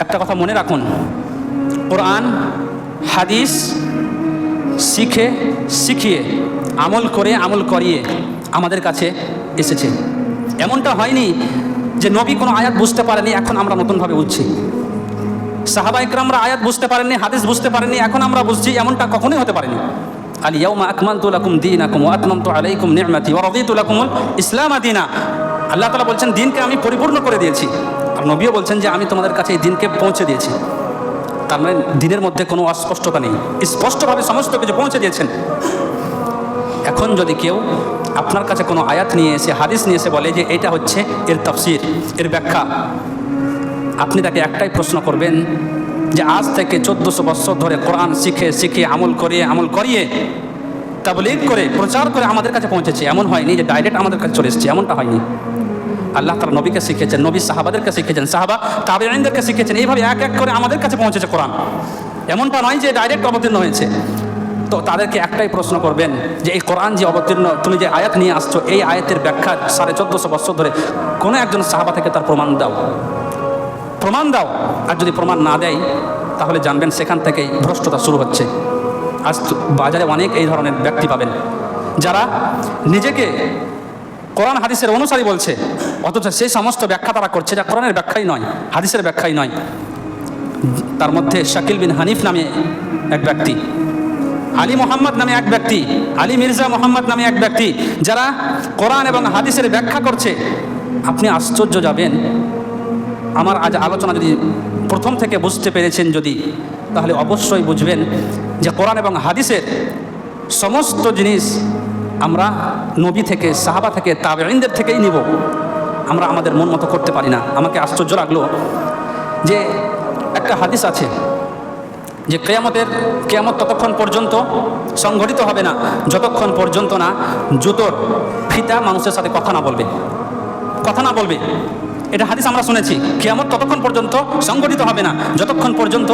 একটা কথা মনে রাখুন, কোরআন হাদিস শিখিয়ে আমল করিয়ে আমাদের কাছে এসেছে। এমনটা হয়নি যে নবী কোনো আয়াত বুঝতে পারেনি, এখন আমরা নতুনভাবে বুঝছি। সাহাবা ইকরামরা আয়াত বুঝতে পারেননি, হাদিস বুঝতে পারেননি, এখন আমরা বুঝছি, এমনটা কখনোই হতে পারেনি। আল ইয়াউমা আকমালতু লাকুম দীনাকুম ওয়া আতমামতু আলাইকুম নি'মাতি ওয়া রাদিতু লাকুমুল ইসলাম দীনা। আল্লাহ তাআলা বলছেন দিনকে আমি পরিপূর্ণ করে দিয়েছি, আর নবীও বলছেন যে আমি তোমাদের কাছে এই দিনকে পৌঁছে দিয়েছি। তার মানে দিনের মধ্যে কোনো অস্পষ্টতা নেই, স্পষ্টভাবে সমস্ত কিছু পৌঁছে দিয়েছেন। এখন যদি কেউ আপনার কাছে কোনো আয়াত নিয়ে এসে, হাদিস নিয়ে এসে বলে যে এটা হচ্ছে এর তাফসীর, এর ব্যাখ্যা, আপনি তাকে একটাই প্রশ্ন করবেন যে আজ থেকে 1400 বছর ধরে কোরআন শিখে আমল করিয়ে তাবলীগ করে প্রচার করে আমাদের কাছে পৌঁছেছে। এমন হয়নি যে ডাইরেক্ট আমাদের কাছে চলে এসেছে, এমনটা হয়নি। আল্লাহ তাআলা নবীকে শিখেছেন, নবী সাহাবাদেরকে শিখেছেন, সাহাবা তাবেঈনদেরকে শিখেছেন, এইভাবে এক এক করে আমাদের কাছে পৌঁছেছে কোরআন। এমনটা নয় যে ডাইরেক্ট অবতীর্ণ হয়েছে। তো তাদেরকে একটাই প্রশ্ন করবেন যে এই কোরআন যে অবতীর্ণ, তুমি যে আয়াত নিয়ে আসছো, এই আয়াতের ব্যাখ্যা 1450 বছর ধরে কোনো একজন সাহাবা থেকে তার প্রমাণ দাও। আর যদি প্রমাণ না দেয় তাহলে জানবেন সেখান থেকেই ভ্রষ্টতা শুরু হচ্ছে। আজ বাজারে অনেক এই ধরনের ব্যক্তি পাবেন যারা নিজেকে কোরআন হাদিসের অনুসারী বলছে, অথচ সেই সমস্ত ব্যাখ্যা তারা করছে যা কোরআনের ব্যাখ্যাই নয়, হাদিসের ব্যাখ্যাই নয়। তার মধ্যে শাকিল বিন হানিফ নামে এক ব্যক্তি, আলী মোহাম্মদ নামে এক ব্যক্তি, আলী মির্জা মোহাম্মদ নামে এক ব্যক্তি, যারা কোরআন এবং হাদিসের ব্যাখ্যা করছে। আপনি আশ্চর্য যাবেন। আমার আজ আলোচনা যদি প্রথম থেকে বুঝতে পেরেছেন যদি, তাহলে অবশ্যই বুঝবেন যে কোরআন এবং হাদিসের সমস্ত জিনিস আমরা নবী থেকে, সাহাবা থেকে, তাবেঈনদের থেকেই নিব। আমরা আমাদের মন মতো করতে পারি না। আমাকে আশ্চর্য লাগলো যে একটা হাদিস আছে যে কিয়ামত ততক্ষণ পর্যন্ত সংঘটিত হবে না যতক্ষণ পর্যন্ত না জুতোর ফিতা মানুষের সাথে কথা না বলবে। এটা হাদিস আমরা শুনেছি। কিয়ামত ততক্ষণ পর্যন্ত সংঘটিত হবে না যতক্ষণ পর্যন্ত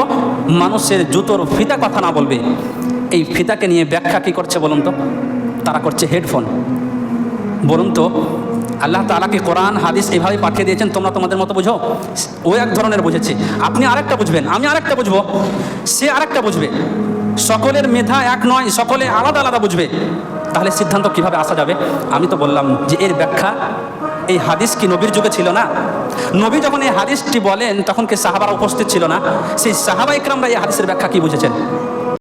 মানুষের জুতোর ফিতা কথা না বলবে। এই ফিতাকে নিয়ে ব্যাখ্যা কী করছে বলুন তো? তারা করছে হেডফোন। বলুন তো, আল্লাহ তাআলাকে কোরআন হাদিস এইভাবে পাঠিয়ে দিয়েছেন, তোমরা তোমাদের মতো বুঝো। ও এক ধরনের বুঝেছে, আপনি আরেকটা বুঝবেন, আমি আরেকটা বুঝবো, সে আরেকটা বুঝবে। সকলের মেধা এক নয়, সকলে আলাদা আলাদা বুঝবে। তাহলে সিদ্ধান্ত কিভাবে আসা যাবে? আমি তো বললাম যে এর ব্যাখ্যা, এই হাদিস কি নবীর যুগে ছিল না? নবী যখন এই হাদিসটি বলেন তখন কি সাহাবারা উপস্থিত ছিল না? সেই সাহাবা ইকরামরা এই হাদিসের ব্যাখ্যা কি বুঝেছেন?